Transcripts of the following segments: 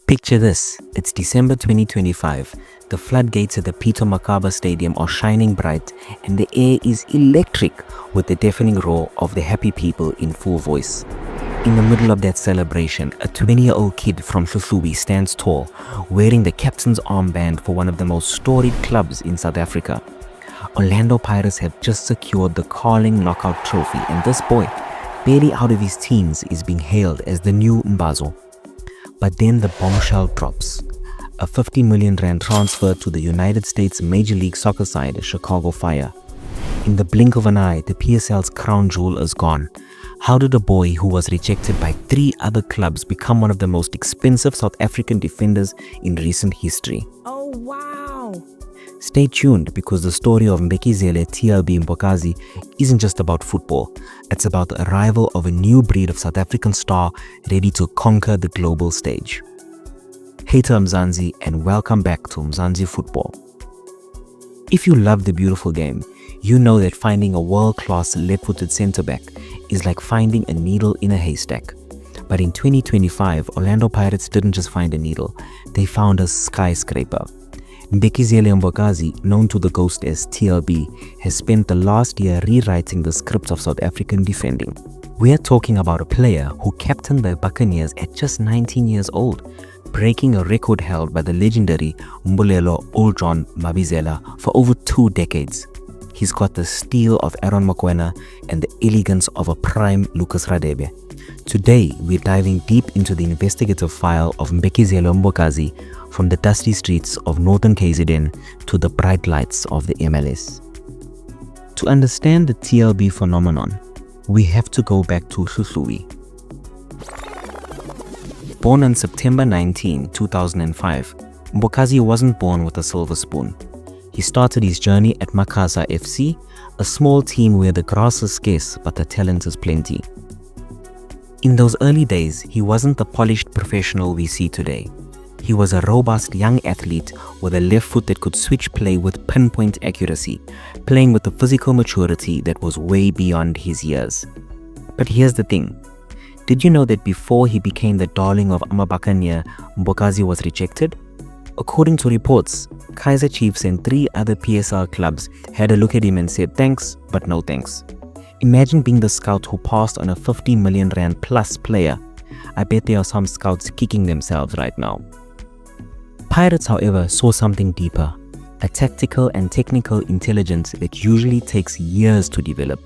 Picture this, it's December 2025. The floodgates at the Mokaba Stadium are shining bright and the air is electric with the deafening roar of the happy people in full voice. In the middle of that celebration, a 20-year-old kid from Hluhluwe stands tall, wearing the captain's armband for one of the most storied clubs in South Africa. Orlando Pirates have just secured the Carling Knockout Trophy, and this boy, barely out of his teens, is being hailed as the new Mbazo. But then the bombshell drops. A 50 million rand transfer to the United States Major League Soccer side, Chicago Fire. In the blink of an eye, the PSL's crown jewel is gone. How did a boy who was rejected by 3 other clubs become one of the most expensive South African defenders in recent history? Oh wow! Stay tuned, because the story of Mbekezeli TLB Mbokazi isn't just about football. It's about the arrival of a new breed of South African star ready to conquer the global stage. Hater Mzansi, and welcome back to Mzansi Football. If you love the beautiful game, you know that finding a world-class left-footed centre-back is like finding a needle in a haystack. But in 2025, Orlando Pirates didn't just find a needle, they found a skyscraper. Mbekezeli Mbokazi, known to the Ghost as TLB, has spent the last year rewriting the script of South African defending. We are talking about a player who captained the Buccaneers at just 19 years old, breaking a record held by the legendary Old John Mabizela for over 2 decades. He's got the steel of Aaron Mokoena and the elegance of a prime Lucas Radebe. Today, we're diving deep into the investigative file of Mbekezeli Mbokazi, from the dusty streets of northern KZN to the bright lights of the MLS. To understand the TLB phenomenon, we have to go back to Hluhluwe. Born on September 19, 2005, Mbokazi wasn't born with a silver spoon. He started his journey at Makaza FC, a small team where the grass is scarce but the talent is plenty. In those early days, he wasn't the polished professional we see today. He was a robust young athlete with a left foot that could switch play with pinpoint accuracy, playing with a physical maturity that was way beyond his years. But here's the thing. Did you know that before he became the darling of Buccaneer, Mbokazi was rejected? According to reports, Kaizer Chiefs and 3 other PSL clubs had a look at him and said thanks, but no thanks. Imagine being the scout who passed on a 50 million rand plus player. I bet there are some scouts kicking themselves right now. Pirates, however, saw something deeper, a tactical and technical intelligence that usually takes years to develop.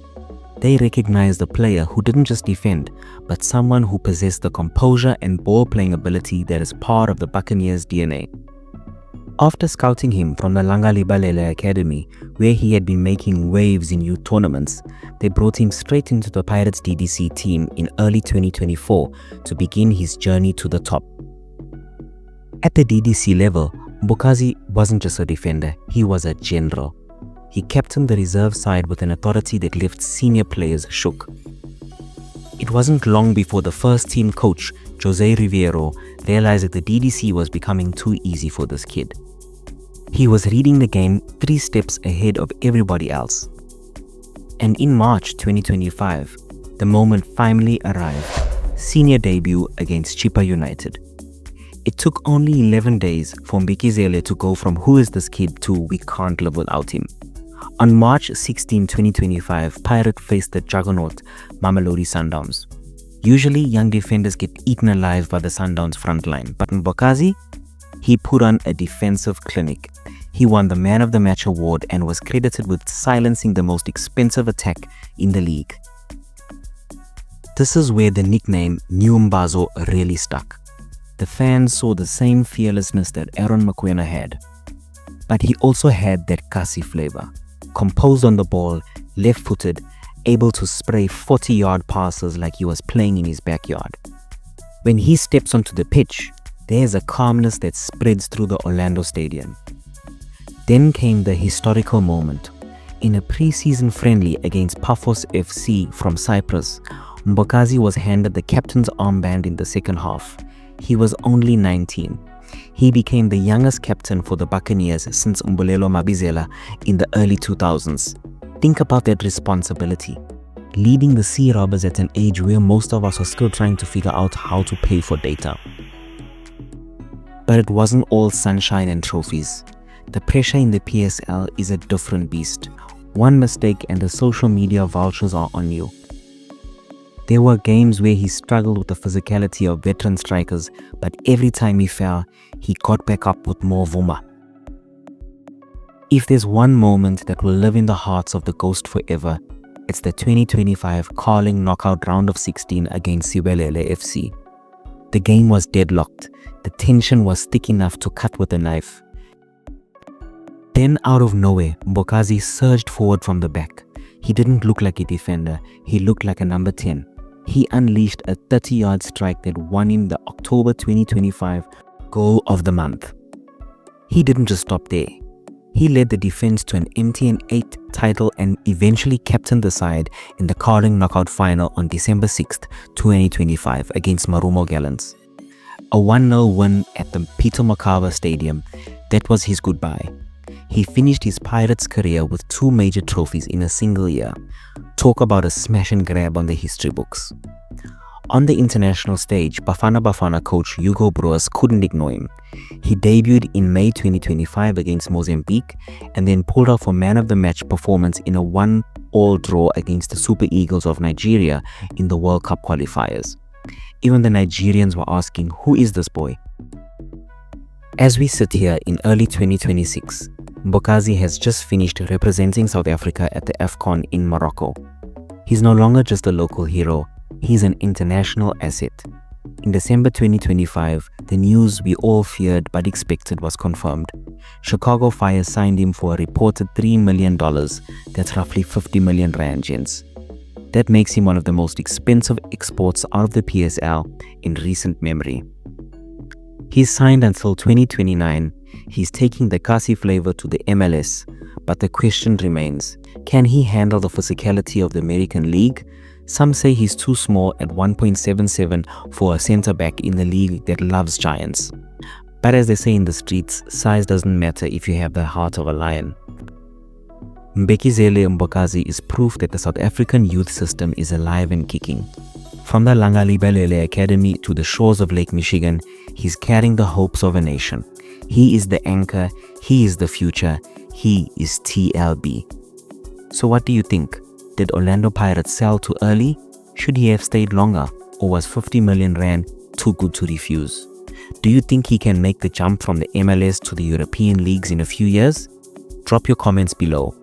They recognized a player who didn't just defend, but someone who possessed the composure and ball-playing ability that is part of the Buccaneers' DNA. After scouting him from the Balele Academy, where he had been making waves in youth tournaments, they brought him straight into the Pirates DDC team in early 2024 to begin his journey to the top. At the DDC level, Mbokazi wasn't just a defender, he was a general. He captained the reserve side with an authority that left senior players shook. It wasn't long before the first team coach, Jose Riviero, realized that the DDC was becoming too easy for this kid. He was reading the game 3 steps ahead of everybody else. And in March 2025, the moment finally arrived. Senior debut against Chippa United. It took only 11 days for Mbekezeli to go from who is this kid to we can't live without him. On March 16, 2025, Pirate faced the juggernaut Mamelodi Sundowns. Usually, young defenders get eaten alive by the Sundowns frontline, but Mbokazi, he put on a defensive clinic. He won the Man of the Match award and was credited with silencing the most expensive attack in the league. This is where the nickname New Mbazo really stuck. The fans saw the same fearlessness that Aaron Mokoena had. But he also had that Kasi flavor. Composed on the ball, left-footed, able to spray 40-yard passes like he was playing in his backyard. When he steps onto the pitch, there's a calmness that spreads through the Orlando Stadium. Then came the historical moment. In a pre-season friendly against Paphos FC from Cyprus, Mbokazi was handed the captain's armband in the second half. He was only 19. He became the youngest captain for the Buccaneers since Mabizela in the early 2000s. Think about that responsibility. Leading the Sea Robbers at an age where most of us are still trying to figure out how to pay for data. But it wasn't all sunshine and trophies. The pressure in the PSL is a different beast. One mistake and the social media vultures are on you. There were games where he struggled with the physicality of veteran strikers, but every time he fell, he got back up with more vuma. If there's one moment that will live in the hearts of the Ghost forever, it's the 2025 Carling knockout round of 16 against Siwelele FC. The game was deadlocked. The tension was thick enough to cut with a knife. Then out of nowhere, Mbokazi surged forward from the back. He didn't look like a defender, he looked like a number 10. He unleashed a 30-yard strike that won him the October 2025 Goal of the Month. He didn't just stop there. He led the defense to an MTN 8 title and eventually captained the side in the Carling knockout final on December 6, 2025 against Marumo Gallants. A 1-0 win at the Mokaba Stadium, that was his goodbye. He finished his Pirates career with 2 major trophies in a single year. Talk about a smash and grab on the history books. On the international stage, Bafana coach Hugo Broos couldn't ignore him. He debuted in May 2025 against Mozambique and then pulled off a man of the match performance in a 1-1 draw against the Super Eagles of Nigeria in the World Cup qualifiers. Even the Nigerians were asking, who is this boy? As we sit here in early 2026, Mbokazi has just finished representing South Africa at the AFCON in Morocco. He's no longer just a local hero, he's an international asset. In December 2025, the news we all feared but expected was confirmed. Chicago Fire signed him for a reported $3 million, that's roughly 50 million rand, gents. That makes him one of the most expensive exports out of the PSL in recent memory. He's signed until 2029. He's taking the Kasi flavor to the MLS, but the question remains, can he handle the physicality of the American League? Some say he's too small at 1.77 for a centre-back in the league that loves giants. But as they say in the streets, size doesn't matter if you have the heart of a lion. Mbekezeli Mbokazi is proof that the South African youth system is alive and kicking. From the Langalibelele Academy to the shores of Lake Michigan, he's carrying the hopes of a nation. He is the anchor, he is the future, he is TLB. So what do you think? Did Orlando Pirates sell too early? Should he have stayed longer? Or was 50 million rand too good to refuse? Do you think he can make the jump from the MLS to the European leagues in a few years? Drop your comments below.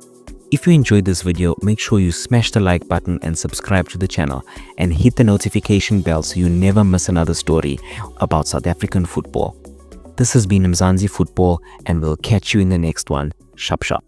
If you enjoyed this video, make sure you smash the like button and subscribe to the channel and hit the notification bell so you never miss another story about South African football. This has been Mzansi Football and we'll catch you in the next one. Shop shop.